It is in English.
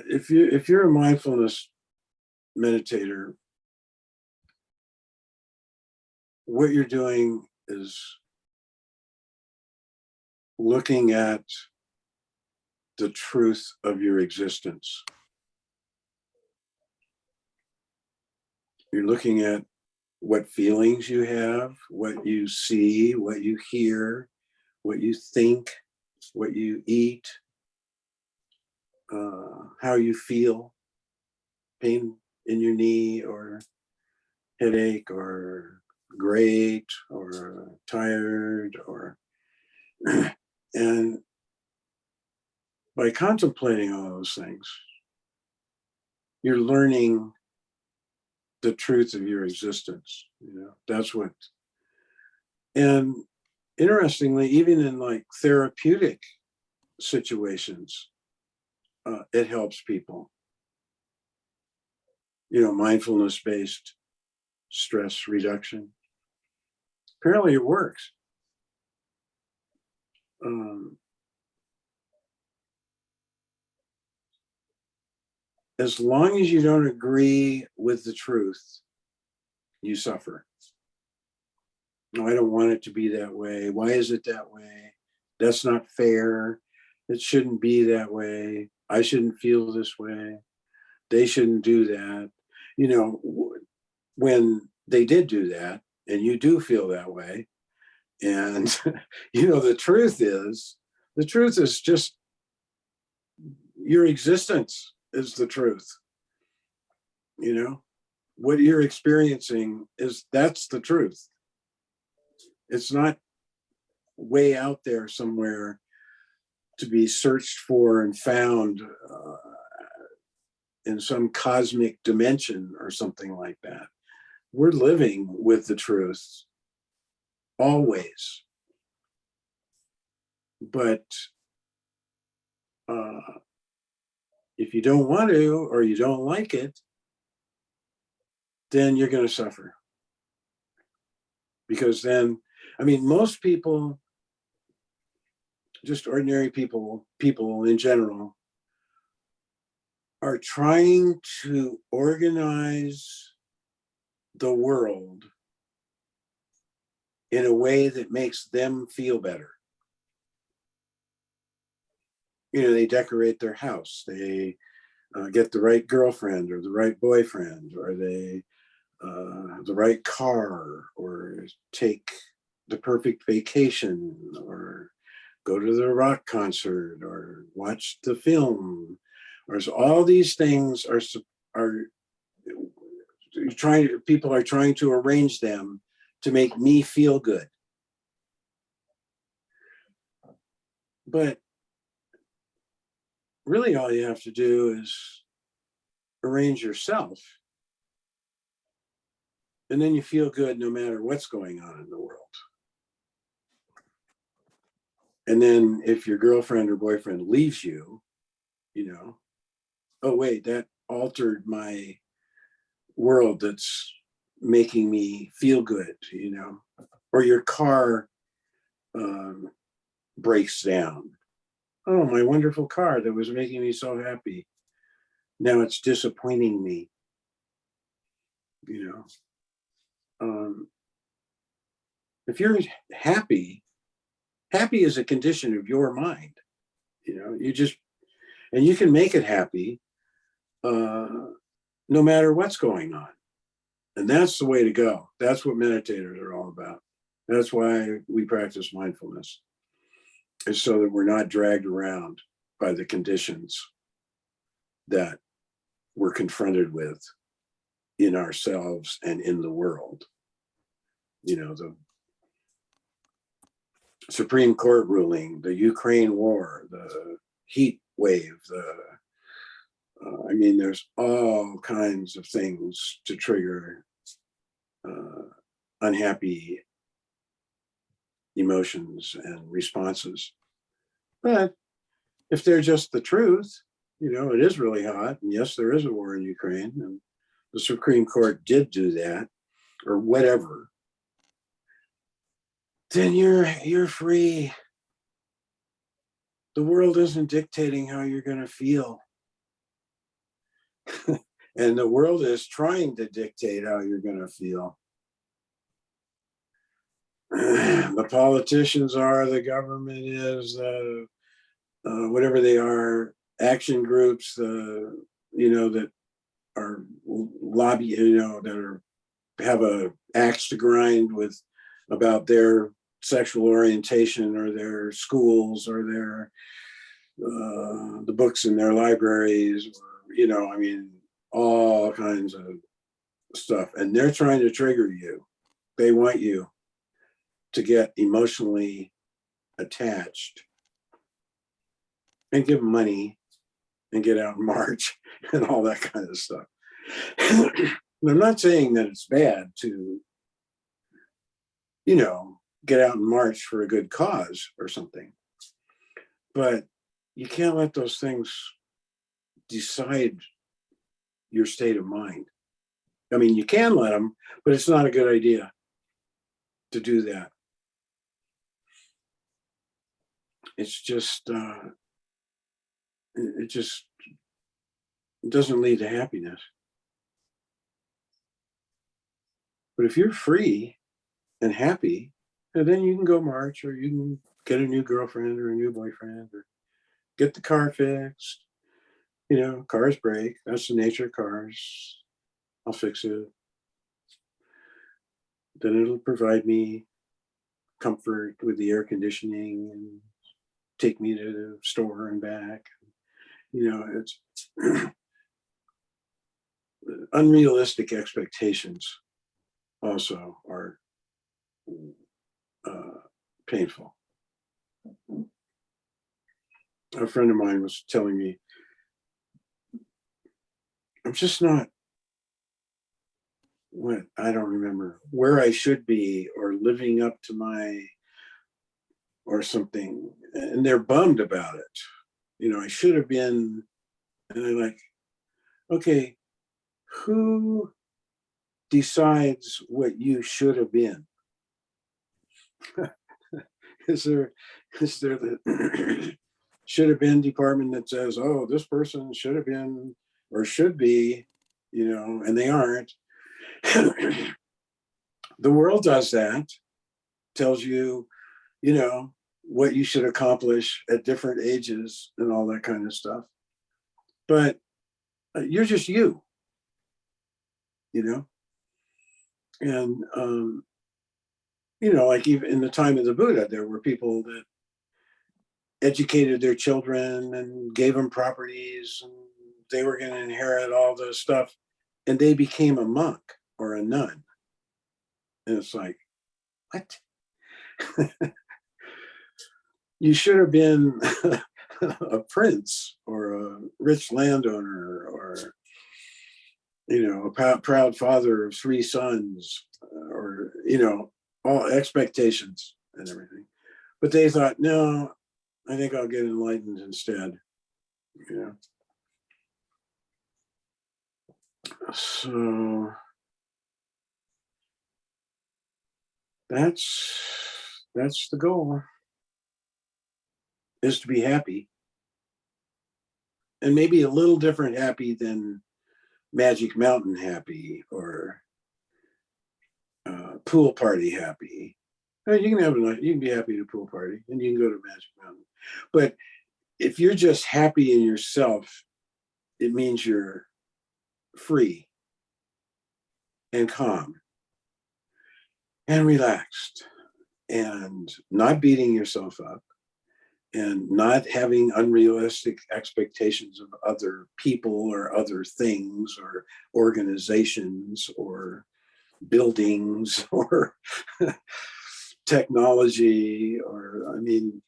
if you're a mindfulness meditator, what you're doing is looking at the truth of your existence. You're looking at what feelings you have, what you see, what you hear, what you think, what you eat, how you feel, pain in your knee or headache or great or tired or and by contemplating all those things, you're learning the truth of your existence. That's what. And interestingly, even in like therapeutic situations, it helps people. Mindfulness-based stress reduction. Apparently, it works. As long as you don't agree with the truth, you suffer. No, I don't want it to be that way. Why is it that way? That's not fair. It shouldn't be that way. I shouldn't feel this way. They shouldn't do that. When they did do that, and you do feel that way, and the truth is just your existence is the truth. What you're experiencing that's the truth. It's not way out there somewhere to be searched for and found in some cosmic dimension or something like that. We're living with the truth always. But if you don't want to or you don't like it, then you're going to suffer. Because then, most people, just ordinary people in general, are trying to organize the world in a way that makes them feel better. They decorate their house, they get the right girlfriend or the right boyfriend, or they the right car, or take the perfect vacation, or go to the rock concert, or watch the film, or so all these things are people are trying to arrange them to make me feel good. But really all you have to do is arrange yourself, and then you feel good no matter what's going on in the world. And then if your girlfriend or boyfriend leaves you, oh wait, that altered my world that's making me feel good, or your car breaks down. Oh, my wonderful car that was making me so happy, now it's disappointing me. If you're happy is a condition of your mind. And you can make it happy no matter what's going on. And that's the way to go. That's what meditators are all about. That's why we practice mindfulness, is so that we're not dragged around by the conditions that we're confronted with in ourselves and in the world. The Supreme Court ruling, the Ukraine war, the heat wave, there's all kinds of things to trigger unhappy emotions and responses. But if they're just the truth, it is really hot, and yes, there is a war in Ukraine, and the Supreme Court did do that, or whatever, then you're free. The world isn't dictating how you're going to feel. And the world is trying to dictate how you're going to feel. The politicians are, the government is, whatever they are, action groups, that are lobby, that are have a axe to grind with about their sexual orientation or their schools or their the books in their libraries, or, I mean, all kinds of stuff, and they're trying to trigger you. They want you to get emotionally attached and give them money and get out and march and all that kind of stuff. I'm not saying that it's bad to, get out and march for a good cause or something, but you can't let those things decide your state of mind. I mean, you can let them, but it's not a good idea to do that. It's just, it just doesn't lead to happiness. But if you're free and happy, then you can go march, or you can get a new girlfriend or a new boyfriend, or get the car fixed. Cars break. That's the nature of cars. I'll fix it. Then it'll provide me comfort with the air conditioning and take me to the store and back. It's unrealistic expectations also are painful. A friend of mine was telling me, I'm just not I don't remember where I should be, or living up to my, or something. And they're bummed about it. I should have been, and I'm like, okay, who decides what you should have been? is there the should have been department that says, oh, this person should have been or should be, and they aren't? The world does that, tells you, what you should accomplish at different ages and all that kind of stuff. But you're just you, and like even in the time of the Buddha, there were people that educated their children and gave them properties, and they were going to inherit all this stuff, and they became a monk or a nun. And it's like, what? You should have been a prince or a rich landowner, or a proud father of 3 sons, or all expectations and everything. But they thought, no, I think I'll get enlightened instead. So that's the goal, is to be happy, and maybe a little different happy than Magic Mountain happy, or pool party happy. You can be happy at a pool party, and you can go to Magic Mountain. But if you're just happy in yourself, it means you're free and calm and relaxed, and not beating yourself up, and not having unrealistic expectations of other people or other things or organizations or buildings or technology, or, I mean,